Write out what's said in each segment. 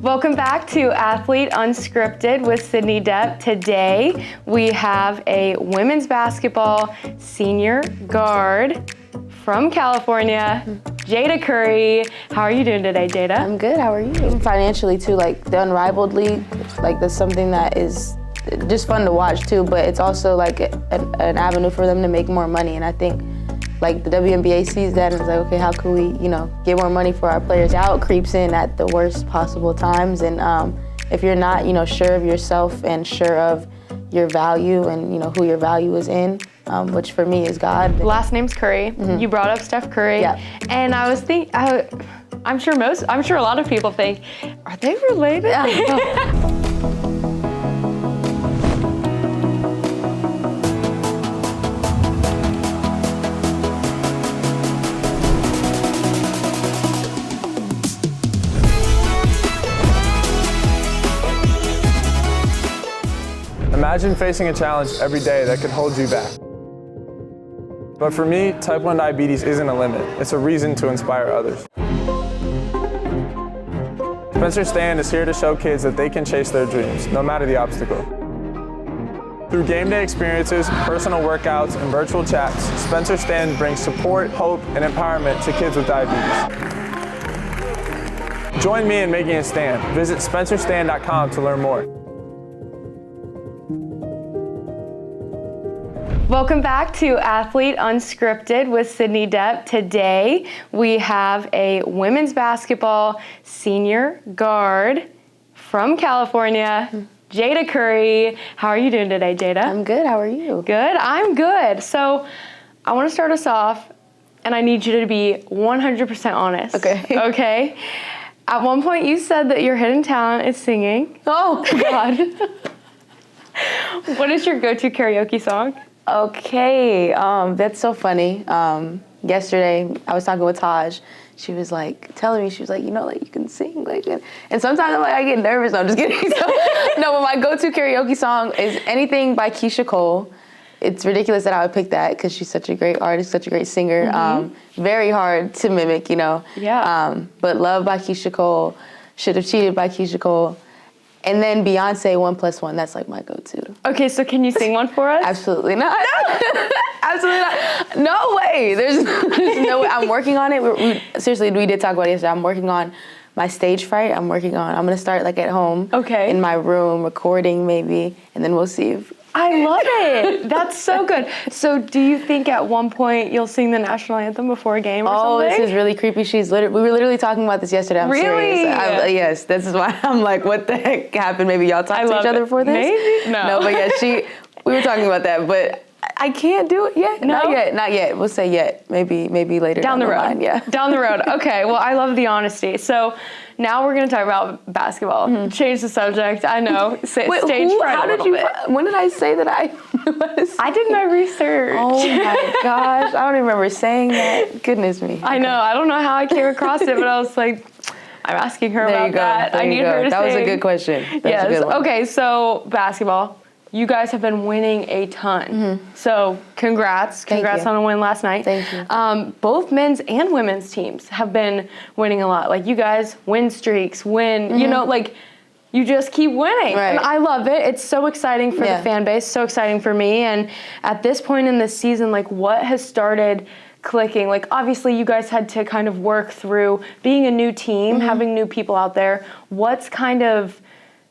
Welcome back to Athlete Unscripted with Sidney Depp. Today we have a women's basketball senior guard from California, Jayda Curry. How are you doing today, Jayda? I'm good, how are you? Financially too, like the Unrivaled League, like that's something that is just fun to watch too, but it's also like an avenue for them to make more money. And I think like the WNBA sees that and is like, okay, how can we, get more money for our players? Doubt creeps in at the worst possible times. And if you're not, sure of yourself and sure of your value and, who your value is in, which for me is God. Last name's Curry. Mm-hmm. You brought up Steph Curry. Yeah. And I was thinking, I'm sure a lot of people think, are they related? Yeah. Imagine facing a challenge every day that could hold you back. But for me, type 1 diabetes isn't a limit. It's a reason to inspire others. Spencer Stand is here to show kids that they can chase their dreams, no matter the obstacle. Through game day experiences, personal workouts, and virtual chats, Spencer Stand brings support, hope, and empowerment to kids with diabetes. Join me in making a stand. Visit spencerstand.com to learn more. Welcome back to Athlete Unscripted with Sidney Depp. Today we have a women's basketball senior guard from California, Jayda Curry. How are you doing today, Jayda? I'm good, how are you? Good, I'm good. So I want to start us off and I need you to be 100% honest. Okay. Okay? At one point you said that your hidden talent is singing. Oh, God. What is your go-to karaoke song? Okay, that's so funny. Yesterday, I was talking with Taj. She was like, telling me, she was like, you can sing. And sometimes I'm like, I get nervous. I'm just kidding. So, no, but my go-to karaoke song is anything by Keisha Cole. It's ridiculous that I would pick that because she's such a great artist, such a great singer. Mm-hmm. Very hard to mimic, Yeah. But Love by Keisha Cole, Should Have Cheated by Keisha Cole. And then Beyonce, 1+1, that's like my go-to. Okay, so can you sing one for us? Absolutely not. Absolutely not. No way. There's no way. I'm working on it. Seriously, we did talk about it yesterday. I'm working on my stage fright. I'm going to start like at home. Okay. In my room, recording maybe, and then we'll see if. I love it. That's so good. So do you think at one point you'll sing the national anthem before a game or something? Oh, this is really creepy. We were literally talking about this yesterday. I'm really? serious. Yes, this is why I'm like, what the heck happened? Maybe y'all talked to each other before this? Maybe? No, but yeah, we were talking about that, but I can't do it yet. No? Not yet. We'll say yet. Maybe later down the road. Line, yeah. Down the road. Okay, well, I love the honesty. So now we're going to talk about basketball. Mm-hmm. Change the subject. I know. Stage fright. How did you? When did I say that I was? I did my research. Oh my gosh, I don't even remember saying that. Goodness me. I know. I don't know how I came across it, but I was like, I'm asking her about that. I need her to That was sing. a good question. Yes. A good one. Okay, so basketball. You guys have been winning a ton. Mm-hmm. So congrats. Congrats on a win last night. Thank you. Both men's and women's teams have been winning a lot. Like you guys win streaks, you just keep winning. Right. And I love it. It's so exciting for the fan base, so exciting for me. And at this point in the season, what has started clicking? Obviously you guys had to kind of work through being a new team, mm-hmm. having new people out there. What's kind of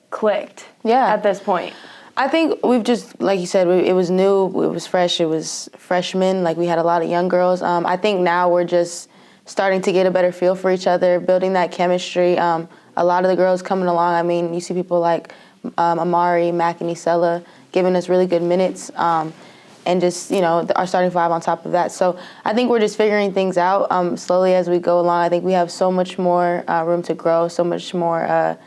clicked at this point? I think we've just, like you said, it was new, it was fresh, it was freshmen, we had a lot of young girls. I think now we're just starting to get a better feel for each other, building that chemistry. A lot of the girls coming along, you see people like Amari, Mac, and Isela giving us really good minutes, and just, our starting five on top of that. So I think we're just figuring things out slowly as we go along. I think we have so much more room to grow, so much more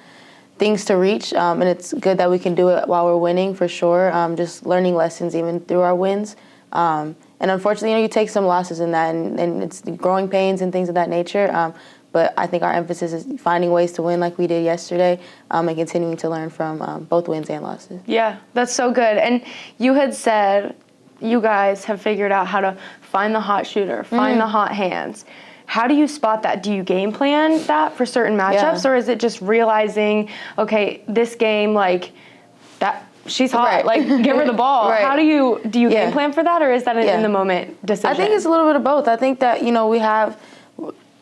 things to reach, and it's good that we can do it while we're winning for sure, just learning lessons even through our wins. And unfortunately, you take some losses in that, and it's growing pains and things of that nature. But I think our emphasis is finding ways to win like we did yesterday, and continuing to learn from both wins and losses. Yeah, that's so good. And you had said you guys have figured out how to find the hot shooter, find the hot hands. how do you spot that? Do you game plan that for certain matchups, or is it just realizing, okay, this game, like, that she's hot, Right. like, give her the ball. Right. How do you game plan for that, or is that an in the moment decision? I think it's a little bit of both. I think that,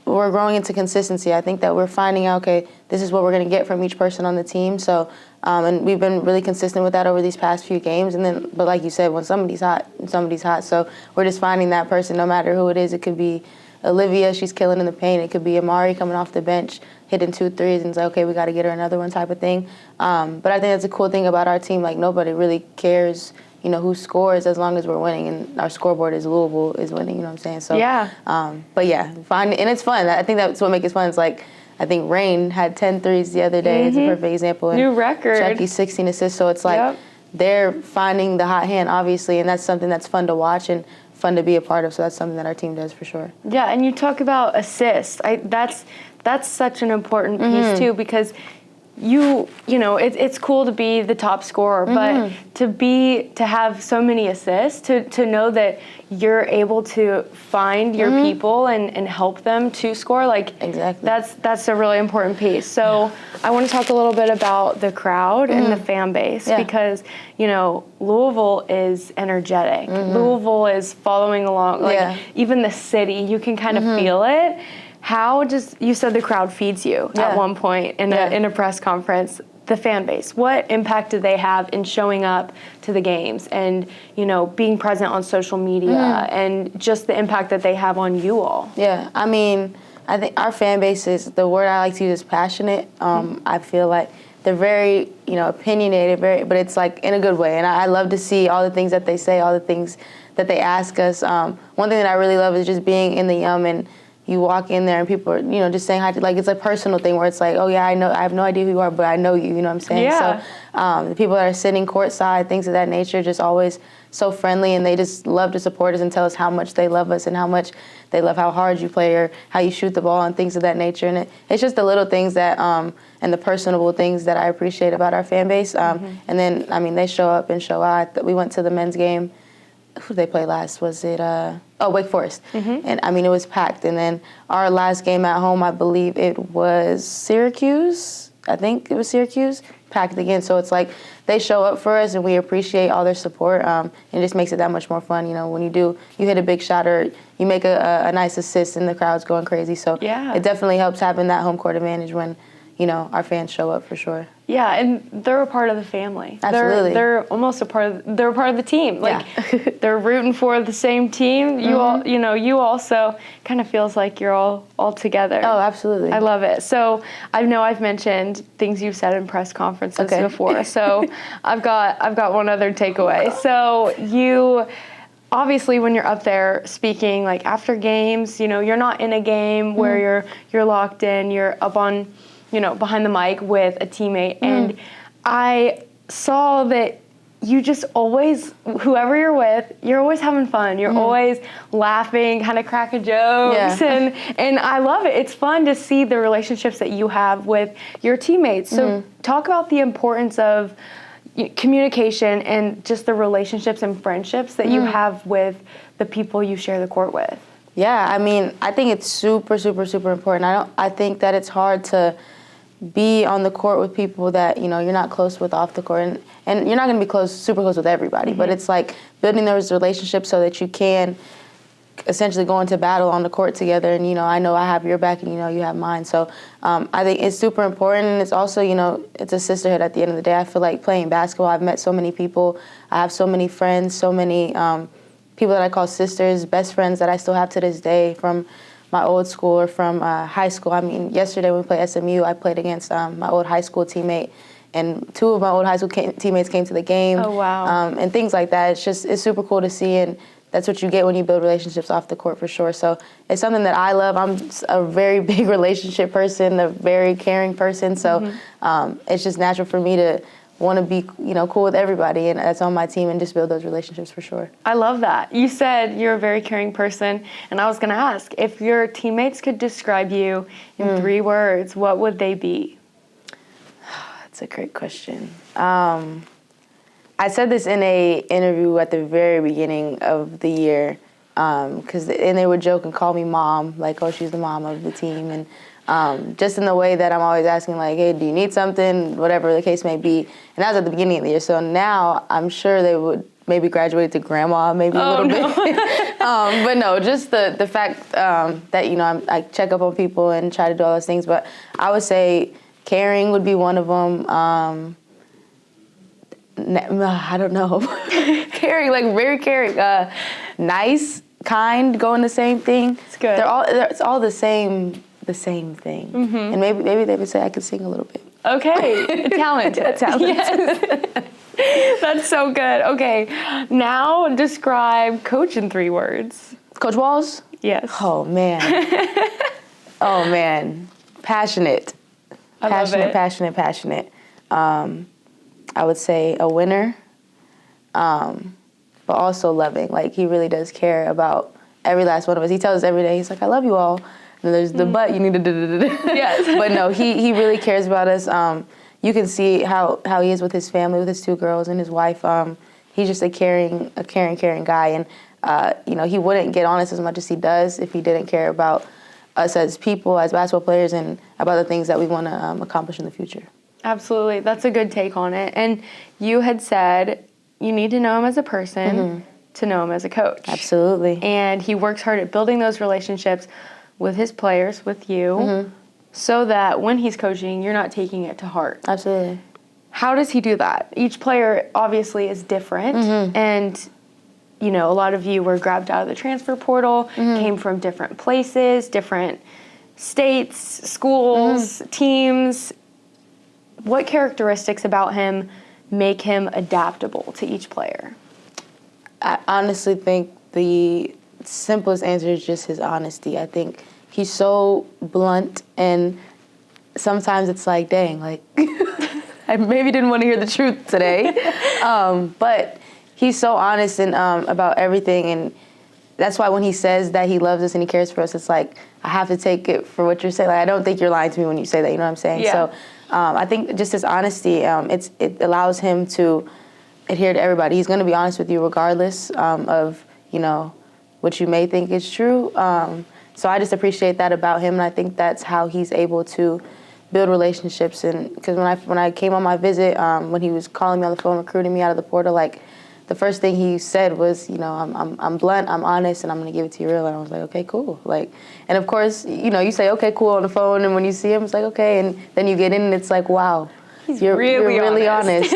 we're growing into consistency. I think that we're finding out, okay, this is what we're going to get from each person on the team. So, and we've been really consistent with that over these past few games. And then, but like you said, when somebody's hot, somebody's hot. So we're just finding that person, no matter who it is. It could be Olivia, she's killing in the paint. It could be Amari coming off the bench, hitting 2 threes, and it's like, okay, we got to get her another one type of thing. But I think that's a cool thing about our team. Like, nobody really cares, who scores as long as we're winning, and our scoreboard is Louisville is winning, you know what I'm saying? So, but yeah, and it's fun. I think that's what makes it fun. It's like, I think Rain had 10 threes the other day. It's a perfect example. And new record. Chucky's 16 assists. So it's like they're finding the hot hand, obviously, and that's something that's fun to watch and fun to be a part of. So that's something that our team does for sure. Yeah, and you talk about assists. That's such an important piece too, because it's cool to be the top scorer, but to have so many assists, to know that you're able to find your people and help them to score, like, exactly. That's a really important piece. So I want to talk a little bit about the crowd and the fan base, because Louisville is energetic. Louisville is following along, like even the city, you can kind of feel it. You said the crowd feeds you at one point in a press conference. The fan base, what impact do they have in showing up to the games and, being present on social media and just the impact that they have on you all? Yeah, I mean, I think our fan base is, the word I like to use is passionate. I feel like they're very, opinionated, but it's like in a good way. And I love to see all the things that they say, all the things that they ask us. One thing that I really love is just being in the Yum, and you walk in there and people are, just saying hi to, like, it's a personal thing where it's like, oh yeah, I have no idea who you are, but I know you, you know what I'm saying? Yeah. So the people that are sitting courtside, things of that nature, just always so friendly, and they just love to support us and tell us how much they love us and how much they love how hard you play or how you shoot the ball and things of that nature. And it's just the little things that, and the personable things that I appreciate about our fan base. And then, they show up and show out. We went to the men's game. Who did they play last? Was it, Wake Forest. And, it was packed. And then our last game at home, I believe it was Syracuse. I think it was Syracuse. Packed again. So it's like they show up for us, and we appreciate all their support. It just makes it that much more fun. When you hit a big shot or you make a nice assist and the crowd's going crazy. So it definitely helps having that home court advantage when, our fans show up for sure. Yeah, and they're a part of the family. Absolutely. They're almost a part of the team. Like, they're rooting for the same team. You all, you also kind of feels like you're all together. Oh, absolutely. I love it. So I know I've mentioned things you've said in press conferences before. So I've got one other takeaway. So you, obviously, when you're up there speaking, like after games, you're not in a game where you're locked in. You're up on, behind the mic with a teammate. And I saw that you just always, whoever you're with, you're always having fun. You're always laughing, kind of cracking jokes. Yeah. And I love it. It's fun to see the relationships that you have with your teammates. So talk about the importance of communication and just the relationships and friendships that you have with the people you share the court with. Yeah, I think it's super, super, super important. I think that it's hard to be on the court with people that, you're not close with off the court. And you're not going to be super close with everybody. But it's like building those relationships so that you can essentially go into battle on the court together. And, I know I have your back and, you have mine. So I think it's super important. And it's also, it's a sisterhood at the end of the day. I feel like playing basketball, I've met so many people. I have so many friends, so many people that I call sisters, best friends that I still have to this day from my old school or from high school. Yesterday when we played SMU, I played against my old high school teammate, and 2 of my old high school teammates came to the game. Oh, wow. And things like that. It's super cool to see, and that's what you get when you build relationships off the court for sure. So it's something that I love. I'm a very big relationship person, a very caring person. So it's just natural for me to want to be, cool with everybody, and that's on my team, and just build those relationships for sure. I love that. You said you're a very caring person, and I was going to ask, if your teammates could describe you in 3 words, what would they be? That's a great question. I said this in a interview at the very beginning of the year, and they would joke and call me mom, like, oh, she's the mom of the team. And just in the way that I'm always asking, like, hey, do you need something, whatever the case may be. And that was at the beginning of the year. So now I'm sure they would maybe graduate to grandma maybe a little bit. But no, just the fact that, you know, I check up on people and try to do all those things. But I would say caring would be one of them. I don't know. Caring, like very caring. Nice, kind, going the same thing. It's good. It's all the same thing. Mm-hmm. And maybe they would say I could sing a little bit. Okay, talent. Yes. That's so good. Okay, now describe Coach in 3 words. Coach Walz? Yes. Oh, man. Passionate. I love it. Passionate. I would say a winner, but also loving. Like, he really does care about every last one of us. He tells us every day, he's like, I love you all. And there's the but, you need to Yes. But no, he really cares about us. You can see how he is with his family, with his 2 girls and his wife. He's just a caring guy. And, you know, he wouldn't get on us as much as he does if he didn't care about us as people, as basketball players, and about the things that we want to accomplish in the future. Absolutely. That's a good take on it. And you had said you need to know him as a person to know him as a coach. Absolutely. And he works hard at building those relationships with his players, with you, so that when he's coaching, you're not taking it to heart. Absolutely. How does he do that? Each player obviously is different. And, you know, a lot of you were grabbed out of the transfer portal, came from different places, different states, schools, teams. What characteristics about him make him adaptable to each player? I honestly think the simplest answer is just his honesty. I think he's so blunt, and sometimes it's like, dang, like, I maybe didn't want to hear the truth today. But he's so honest and about everything, and that's why when he says that he loves us and he cares for us, it's like, I have to take it for what you're saying. Like, I don't think you're lying to me when you say that, you know what I'm saying? Yeah. So I think just his honesty, it allows him to adhere to everybody. He's going to be honest with you regardless of, you know, what you may think is true. So I just appreciate that about him, and I think that's how he's able to build relationships. And because when I came on my visit, when he was calling me on the phone, recruiting me out of the portal, like, the first thing he said was, you know, I'm blunt, I'm honest, and I'm gonna give it to you real. And I was like, okay, cool. Like, and of course, you know, you say, okay, cool on the phone, and when you see him, it's like, okay, and then you get in, and it's like, wow, you're really honest.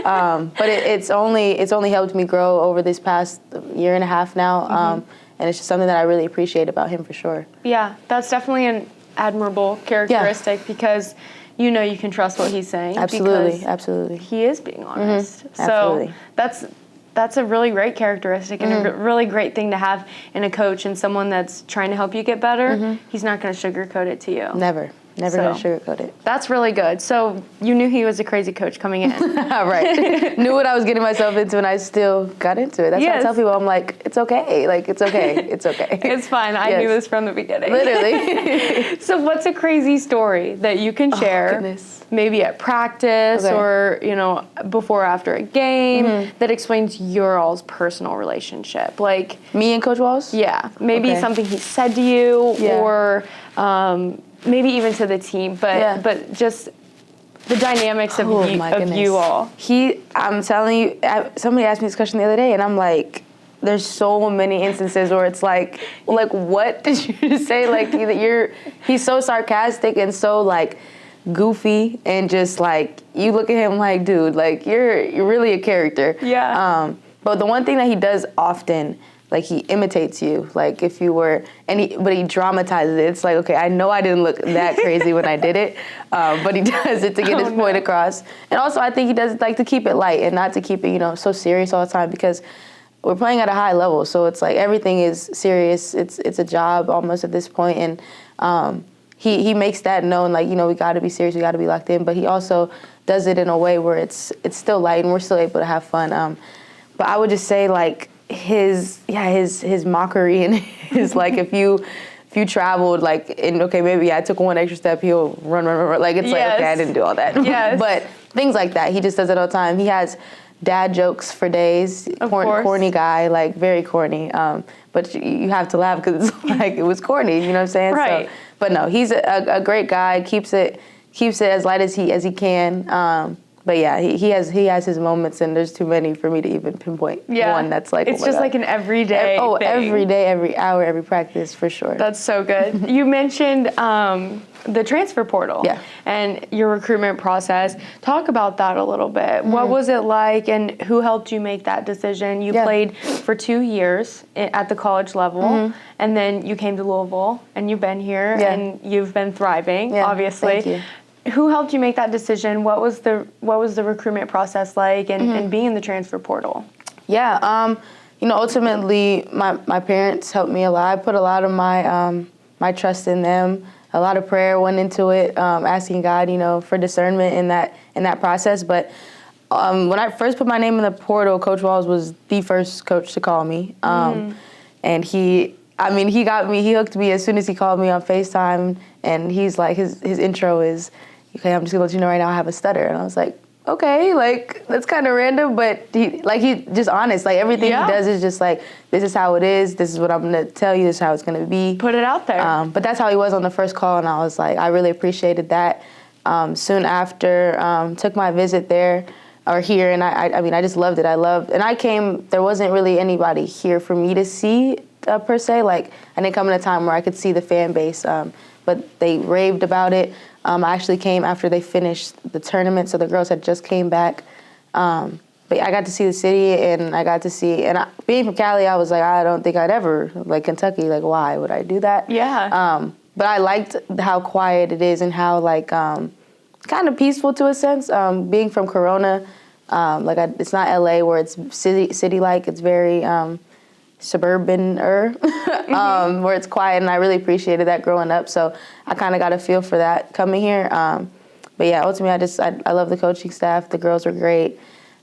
But it's only helped me grow over this past year and a half now, and it's just something that I really appreciate about him for sure. Yeah, that's definitely an admirable characteristic because you know you can trust what he's saying. Absolutely. He is being honest. Absolutely. So that's a really great characteristic and a really great thing to have in a coach and someone that's trying to help you get better. He's not going to sugarcoat it to you. Never going to sugarcoat it. That's really good. So you knew he was a crazy coach coming in. Right. Knew what I was getting myself into, and I still got into it. That's why I tell people, I'm like, it's okay. Like, it's okay. It's okay. It's fine. I knew this from the beginning. Literally. So what's a crazy story that you can share? Goodness. Maybe at practice or, you know, before or after a game that explains your all's personal relationship. Like me and Coach Walz? Yeah. Maybe something he said to you or maybe even to the team, but just the dynamics of you all. I'm telling you, somebody asked me this question the other day, and I'm like, there's so many instances where it's like what did you just say? Like, he's so sarcastic and so, like, goofy, and just, like, you look at him like, dude, like, you're really a character. Yeah. But the one thing that he does often, like, he imitates you. Like, if you were, but he dramatizes it. It's like, okay, I know I didn't look that crazy when I did it, but he does it to get his point across. And also, I think he does it, like, to keep it light and not to keep it, you know, so serious all the time, because we're playing at a high level. So it's like everything is serious. It's a job almost at this point. And he makes that known, like, you know, we got to be serious, we got to be locked in. But he also does it in a way where it's still light and we're still able to have fun. But I would just say, like, his mockery and his, like, if you traveled, like, and okay, maybe I took one extra step, he'll run. Like, it's like, okay, I didn't do all that. Yes. But things like that, he just does it all the time. He has dad jokes for days. Corny guy, like very corny. But you have to laugh because it's like it was corny. You know what I'm saying? Right. So, but no, he's a great guy. Keeps it as light as he can. But yeah, he has his moments, and there's too many for me to even pinpoint one that's like. It's just like an everyday thing. Every day, every hour, every practice, for sure. That's so good. You mentioned the transfer portal and your recruitment process. Talk about that a little bit. What was it like, and who helped you make that decision? You played for 2 years at the college level, and then you came to Louisville, and you've been here, and you've been thriving, obviously. Thank you. Who helped you make that decision? What was the recruitment process like, and being in the transfer portal? Yeah, ultimately, my parents helped me a lot. I put a lot of my trust in them. A lot of prayer went into it, asking God, for discernment in that process. But when I first put my name in the portal, Coach Walz was the first coach to call me, and he got me. He hooked me as soon as he called me on FaceTime, and he's like, his intro is, "Okay, I'm just gonna let you know right now I have a stutter," and I was like, okay, like that's kind of random, but he just honest. Like everything he does is just like, this is how it is. This is what I'm gonna tell you. This is how it's gonna be. Put it out there. But that's how he was on the first call, and I was like, I really appreciated that. Soon after, took my visit here, and I just loved it. And I came. There wasn't really anybody here for me to see per se. Like I didn't come in a time where I could see the fan base, but they raved about it. I actually came after they finished the tournament, so the girls had just came back. But I got to see the city, and I got to see, being from Cali, I was like, I don't think I'd ever, like Kentucky, like why would I do that? Yeah. But I liked how quiet it is and how like kind of peaceful to a sense. Being from Corona, it's not LA where it's city-like, it's very suburban-er, where it's quiet, and I really appreciated that growing up. So I kind of got a feel for that coming here. But yeah, ultimately, I love the coaching staff. The girls were great.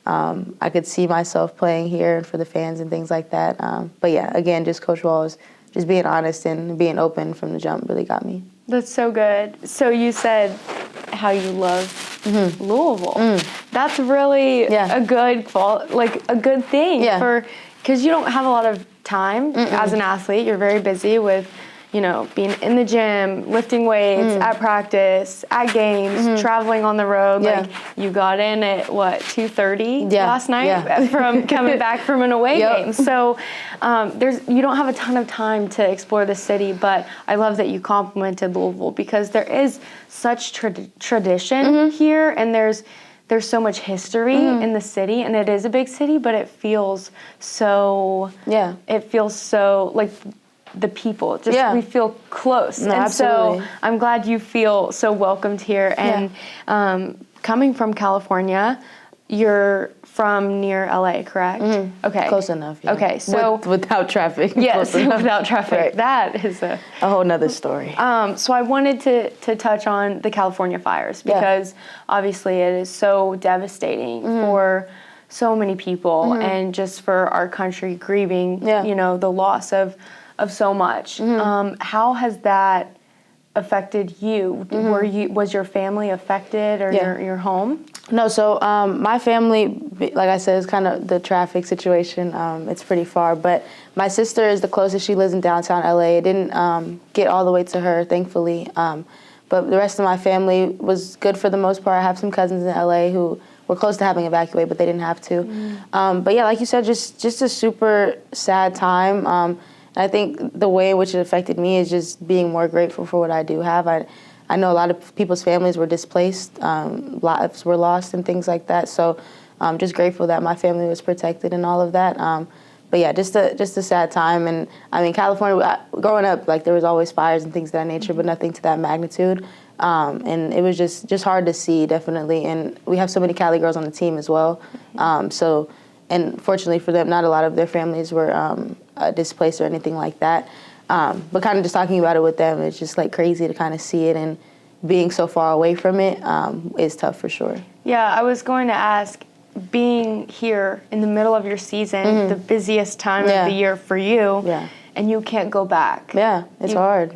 I could see myself playing here for the fans and things like that. But yeah, again, just Coach Walz, just being honest and being open from the jump really got me. That's so good. So you said how you love Louisville. That's really a good a good thing because you don't have a lot of time as an athlete. You're very busy with, being in the gym, lifting weights, at practice, at games, traveling on the road. Like you got in at 2:30 last night from coming back from an away game. So you don't have a ton of time to explore the city, but I love that you complimented Louisville because there is such tradition here, and there's so much history in the city, and it is a big city, but it feels so like the people, we feel close. No, and absolutely. so I'm glad you feel so welcomed here. And coming from California, you're from near LA, correct? Okay. Close enough, yeah. Okay, so without traffic. Yes, without traffic. Right. That is a whole nother story. So I wanted to touch on the California fires because obviously it is so devastating for so many people and just for our country grieving, the loss of so much. How has that affected you? Was your family affected or your home? No, so my family, like I said, is kind of the traffic situation. It's pretty far, but my sister is the closest. She lives in downtown LA. It didn't get all the way to her, thankfully. But the rest of my family was good for the most part. I have some cousins in LA who were close to having evacuated, but they didn't have to. But yeah, like you said, just a super sad time. I think the way in which it affected me is just being more grateful for what I do have. I know a lot of people's families were displaced, lives were lost and things like that. So I'm just grateful that my family was protected and all of that. But yeah, just a sad time. And I mean, California, growing up, like there was always fires and things of that nature, but nothing to that magnitude. And it was just hard to see, definitely. And we have so many Cali girls on the team as well. And fortunately for them, not a lot of their families were displaced or anything like that. But kind of just talking about it with them, it's just like crazy to kind of see it, and being so far away from it is tough for sure. Yeah, I was going to ask, being here in the middle of your season, the busiest time of the year for you, and you can't go back. Yeah, it's hard.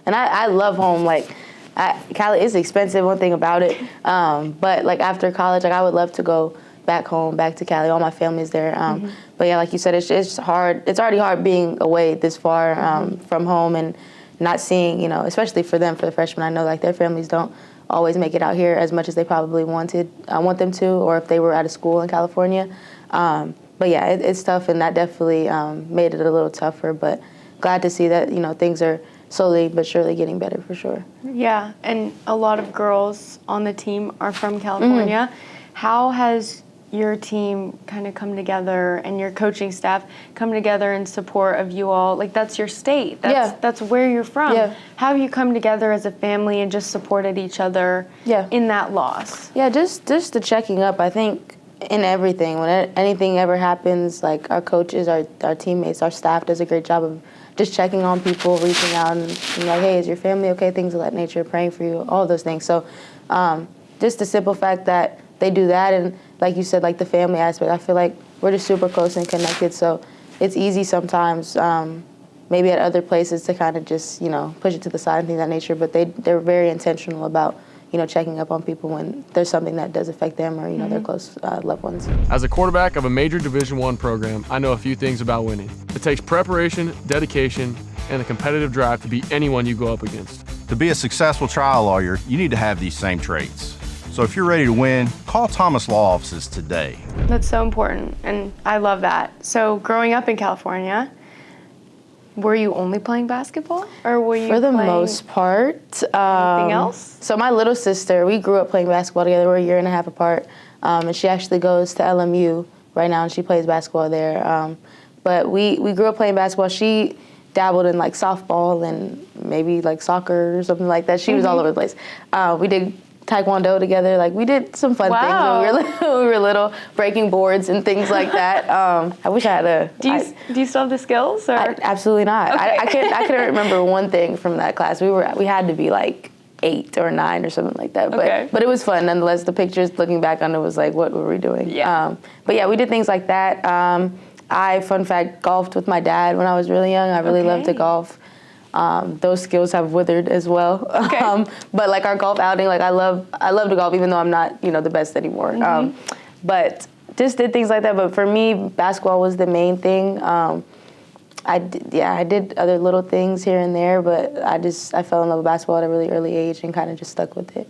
And I love home. Like, Cali is expensive, one thing about it. But like after college, like I would love to go back home, back to Cali. All my family's there. But yeah, like you said, it's hard. It's already hard being away this far from home and not seeing, you know, especially for them, for the freshmen. I know like their families don't always make it out here as much as they probably want them to, or if they were out of school in California. But yeah, it's tough, and that definitely made it a little tougher. But glad to see that, you know, things are slowly but surely getting better for sure. Yeah, and a lot of girls on the team are from California. How has your team kind of come together and your coaching staff come together in support of you all? Like, that's your state. That's where you're from. Yeah. How have you come together as a family and just supported each other in that loss? Yeah, just the checking up. I think in everything, when anything ever happens, like our coaches, our teammates, our staff does a great job of just checking on people, reaching out and like, hey, is your family okay? Things of that nature, praying for you, all those things. So just the simple fact that they do that, and like you said, like the family aspect, I feel like we're just super close and connected. So it's easy sometimes, maybe at other places, to kind of just, you know, push it to the side and things of that nature. But they're very intentional about, you know, checking up on people when there's something that does affect them or, you know, their close loved ones. As a quarterback of a major Division I program, I know a few things about winning. It takes preparation, dedication, and a competitive drive to beat anyone you go up against. To be a successful trial lawyer, you need to have these same traits. So if you're ready to win, call Thomas Law Offices today. That's so important, and I love that. So growing up in California, were you only playing basketball, or were you For the playing most part. anything else? So my little sister, we grew up playing basketball together. We're a year and a half apart, and she actually goes to LMU right now, and she plays basketball there. But we grew up playing basketball. She dabbled in like softball and maybe like soccer or something like that. She was all over the place. We did Taekwondo together. Like, we did some fun things when we were little, breaking boards and things like that. I wish I had a. Do you still have the skills? Or? Absolutely not. Okay. I couldn't remember one thing from that class. We had to be like 8 or 9 or something like that. But it was fun nonetheless. The pictures looking back on it was like, what were we doing? Yeah. But yeah, we did things like that. Fun fact, golfed with my dad when I was really young. I really loved to golf. Those skills have withered as well. But like our golf outing, like I love to golf, even though I'm not, you know, the best anymore. But just did things like that. But for me, basketball was the main thing. I did other little things here and there, but I fell in love with basketball at a really early age and kind of just stuck with it.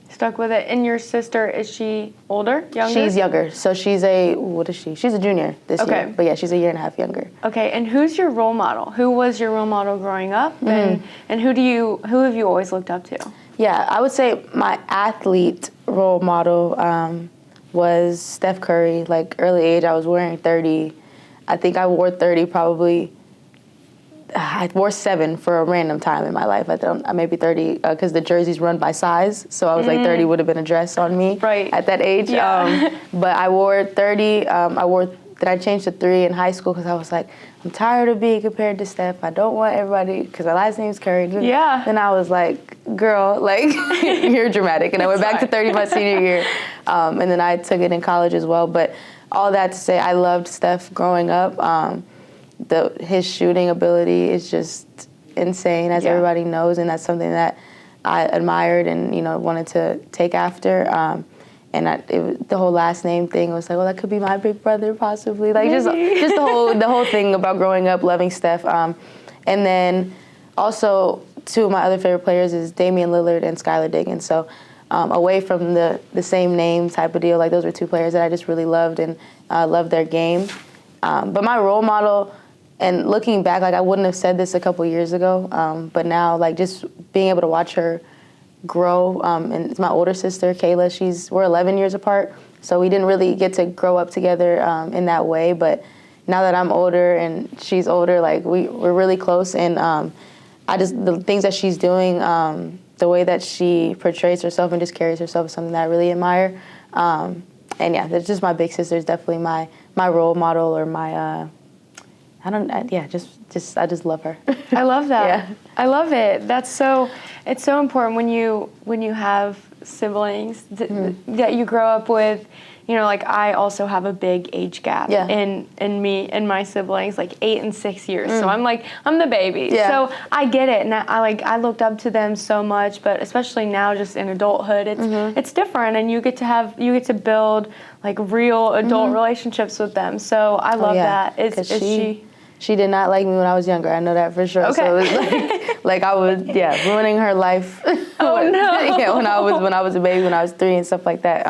And your sister, is she older, younger? She's younger. So she's what is she? She's a junior this year. But yeah, she's a year and a half younger. Okay, and who's your role model? Who was your role model growing up? And who have you always looked up to? Yeah, I would say my athlete role model was Steph Curry. Like early age, I was wearing 30. I think I wore 30 probably. I wore 7 for a random time in my life. I maybe 30 because the jerseys run by size. So I was like 30 would have been a dress on me at that age. Yeah. But I wore 30. I changed to 3 in high school because I was like, I'm tired of being compared to Steph. I don't want everybody, because my last name is Curry. Yeah. Then I was like, girl, like, you're dramatic. And I went back to 30 my senior year. And then I took it in college as well. But all that to say, I loved Steph growing up. His shooting ability is just insane, as everybody knows, and that's something that I admired and, you know, wanted to take after. The whole last name thing was like, well, that could be my big brother possibly. Like just the whole thing about growing up loving Steph. And then also 2 of my other favorite players is Damian Lillard and Skylar Diggins. So away from the same name type of deal, like those were 2 players that I just really loved and loved their game. But my role model, and looking back, like I wouldn't have said this a couple years ago, but now like just being able to watch her grow, and it's my older sister, Kayla, we're 11 years apart, so we didn't really get to grow up together in that way, but now that I'm older and she's older, like we're really close, and the things that she's doing, the way that she portrays herself and just carries herself is something that I really admire. And yeah, that's just my big sister is definitely my role model, or my I just love her. I love that. Yeah. I love it. It's so important when you have siblings that you grow up with, you know, like I also have a big age gap in me and my siblings, like 8 and 6 years. So I'm the baby. So I get it. And I looked up to them so much, but especially now just in adulthood, it's different, and you get to build like real adult relationships with them. So I love that. Is she did not like me when I was younger. I know that for sure. Okay. So it was like I was ruining her life. Oh no. Yeah, when I was a baby, when I was 3 and stuff like that.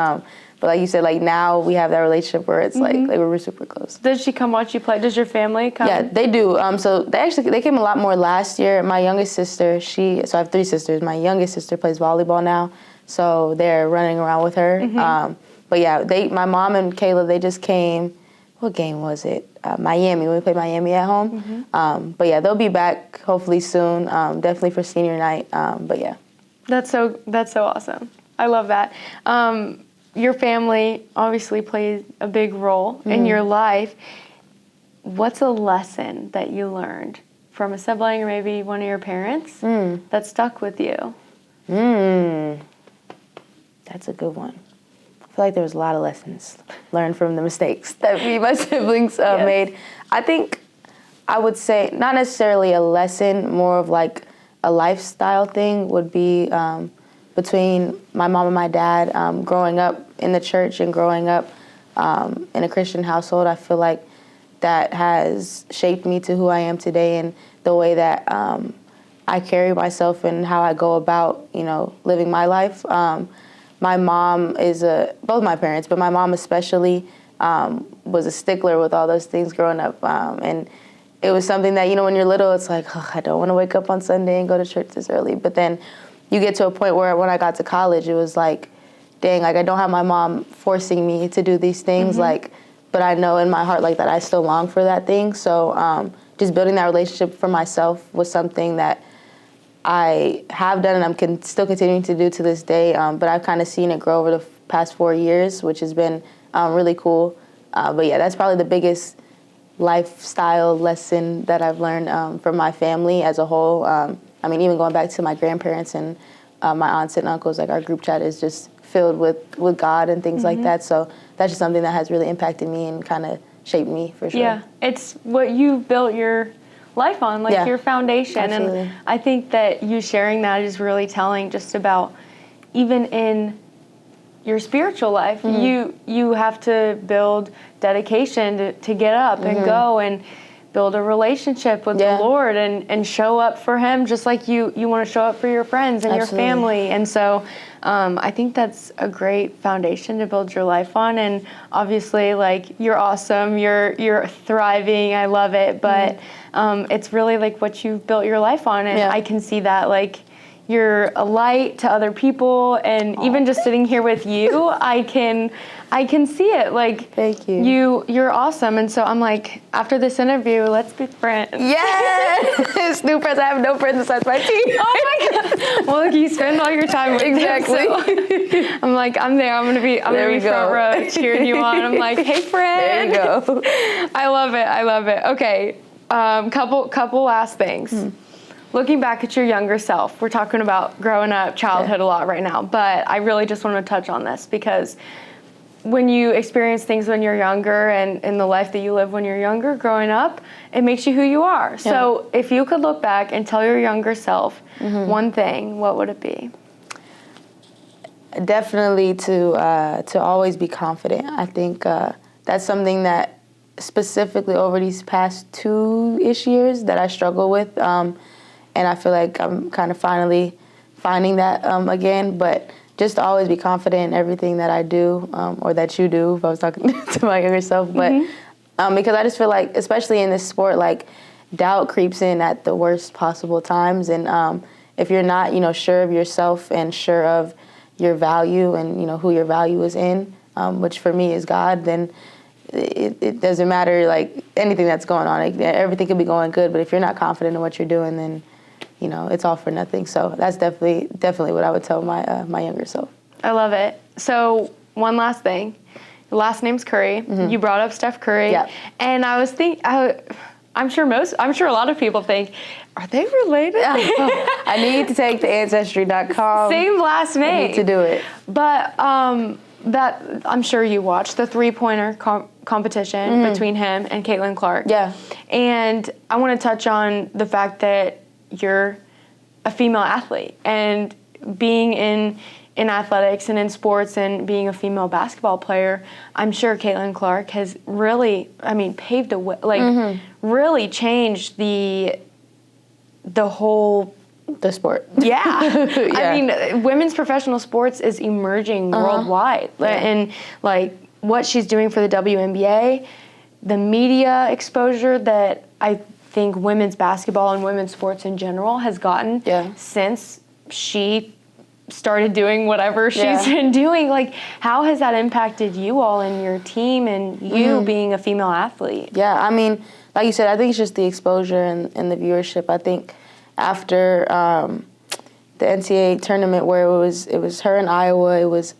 But like you said, like now we have that relationship where it's like we're super close. Does she come watch you play? Does your family come? Yeah, they do. So they came a lot more last year. My youngest sister, so I have 3 sisters. My youngest sister plays volleyball now, so they're running around with her. But yeah, my mom and Kayla, they just came. What game was it? Miami. We played Miami at home. But yeah, they'll be back hopefully soon. Definitely for senior night. But yeah. That's so awesome. I love that. Your family obviously plays a big role in your life. What's a lesson that you learned from a sibling or maybe one of your parents that stuck with you? That's a good one. I feel like there was a lot of lessons learned from the mistakes that me and my siblings made. I think I would say not necessarily a lesson, more of like a lifestyle thing would be between my mom and my dad. Growing up in the church and growing up in a Christian household, I feel like that has shaped me to who I am today, and the way that I carry myself and how I go about, living my life. My mom both my parents, but my mom especially was a stickler with all those things growing up. And it was something that, when you're little, it's like, I don't want to wake up on Sunday and go to church this early. But then you get to a point where when I got to college, it was like, dang, like I don't have my mom forcing me to do these things, but I know in my heart like that I still long for that thing. So just building that relationship for myself was something that I have done and I'm still continuing to do to this day, but I've kind of seen it grow over the past 4 years, which has been really cool. But yeah, that's probably the biggest lifestyle lesson that I've learned from my family as a whole. Even going back to my grandparents and my aunts and uncles, like our group chat is just filled with God and things like that. So that's just something that has really impacted me and kind of shaped me for sure. Yeah, it's what you built your life on, your foundation. Absolutely. And I think that you sharing that is really telling just about even in your spiritual life, you have to build dedication to get up and go and build a relationship with the Lord and show up for Him just like you want to show up for your friends and your family. And so I think that's a great foundation to build your life on. And obviously, you're awesome, you're thriving, I love it, but it's really what you've built your life on. And I can see that you're a light to other people, and even just sitting here with you, I can see it. Thank you. You're awesome. And so I'm after this interview, let's be friends. Yes! New friends. I have no friends besides my team. Oh my God. Well, you spend all your time with them, so I'm I'm there. I'm gonna be front row cheering you on. I'm hey friend. There you go. I love it. Okay. Couple last things. Looking back at your younger self, we're talking about growing up, childhood a lot right now, but I really just want to touch on this because when you experience things when you're younger and in the life that you live when you're younger, growing up, it makes you who you are. Yeah. So if you could look back and tell your younger self one thing, what would it be? Definitely to always be confident. I think that's something that specifically over these past 2-ish years that I struggle with. And I feel like I'm kind of finally finding that again. But just to always be confident in everything that I do or that you do, if I was talking to my younger self. But because I just feel like, especially in this sport, doubt creeps in at the worst possible times. And if you're not, sure of yourself and sure of your value and, who your value is in, which for me is God, then it doesn't matter, anything that's going on. Everything could be going good, but if you're not confident in what you're doing, then it's all for nothing. So that's definitely what I would tell my younger self. I love it. So one last thing. Your last name's Curry. You brought up Steph Curry. Yep. And I was thinking, I I'm sure a lot of people think, are they related? I need to take the Ancestry.com. Same last name. I need to do it. But that I'm sure you watched the 3-pointer competition between him and Caitlin Clark. Yeah. And I want to touch on the fact that you're a female athlete, and being in athletics and in sports and being a female basketball player, I'm sure Caitlin Clark has really, paved a way, really changed the whole... The sport. Yeah. Yeah. I mean, women's professional sports is emerging worldwide. Yeah. And, like, what she's doing for the WNBA, the media exposure that I think women's basketball and women's sports in general has gotten since she started doing whatever she's been doing. Like, how has that impacted you all and your team and you being a female athlete? Yeah, I mean, like you said, I think it's just the exposure and the viewership. I think after the NCAA tournament where it was her in Iowa, it was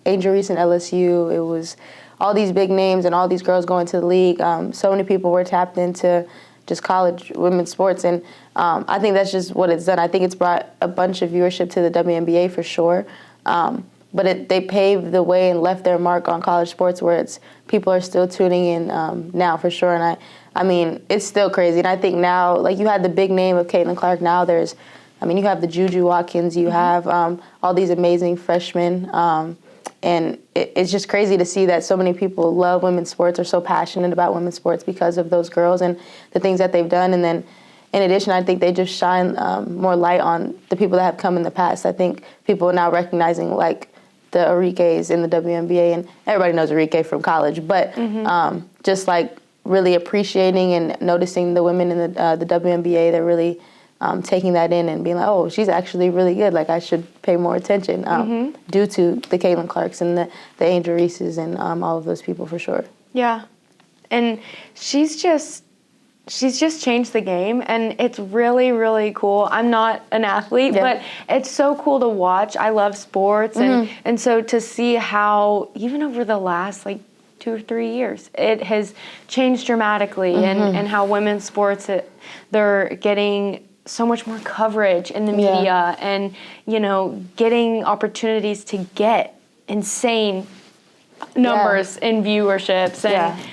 Angel Reese in LSU, it was all these big names and all these girls going to the league. So many people were tapped into just college women's sports, and I think that's just what it's done. I think it's brought a bunch of viewership to the WNBA for sure, but they paved the way and left their mark on college sports where people are still tuning in now for sure. And I mean, it's still crazy. And I think now, like you had the big name of Caitlin Clark, now you have the Juju Watkins, you have all these amazing freshmen, and it's just crazy to see that so many people love women's sports, are so passionate about women's sports because of those girls and the things that they've done. And then in addition, I think they just shine more light on the people that have come in the past. I think people are now recognizing, like, the Arikes in the WNBA, and everybody knows Arike from college, but just like really appreciating and noticing the women in the WNBA, they're really taking that in and being like, oh, she's actually really good. Like, I should pay more attention due to the Caitlin Clarks and the Angel Reeses and all of those people for sure. Yeah, and she's just changed the game, and it's really, really cool. I'm not an athlete, but it's so cool to watch. I love sports, and so to see how even over the last 2 or 3 years, it has changed dramatically, and how women's sports, they're getting so much more coverage in the media, and getting opportunities to get insane numbers in viewerships,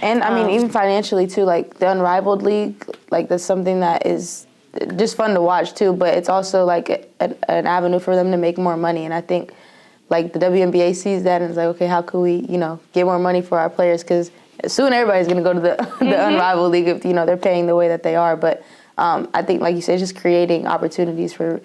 and I mean even financially too. Like the Unrivaled League, like that's something that is just fun to watch too. But it's also like an avenue for them to make more money, and I think like the WNBA sees that and is like, okay, how can we get more money for our players? Because soon everybody's gonna go to the Unrivaled League if they're paying the way that they are. But I think, like you said, just creating opportunities for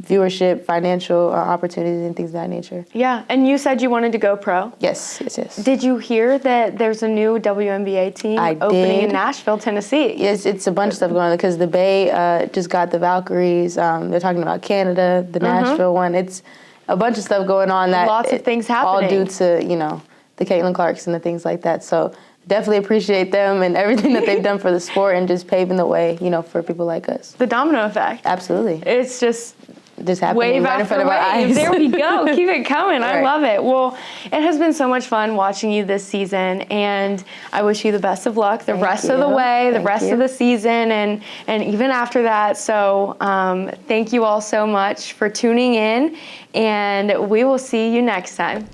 viewership, financial opportunities, and things of that nature. Yeah, and you said you wanted to go pro. Yes. Did you hear that there's a new WNBA team opening in Nashville, Tennessee? Yes, it's a bunch of stuff going on because the Bay just got the Valkyries. They're talking about Canada, the Nashville one. It's a bunch of stuff going on that lots of things happening. All due to the Caitlin Clarks and the things like that. So definitely appreciate them and everything that they've done for the sport and just paving the way, for people like us. The domino effect. Absolutely. It's just happening wave right in front of our eyes. There we go. Keep it coming. Right. I love it. Well, it has been so much fun watching you this season, and I wish you the best of luck the rest of the way, the rest of the season, and even after that. So thank you all so much for tuning in, and we will see you next time.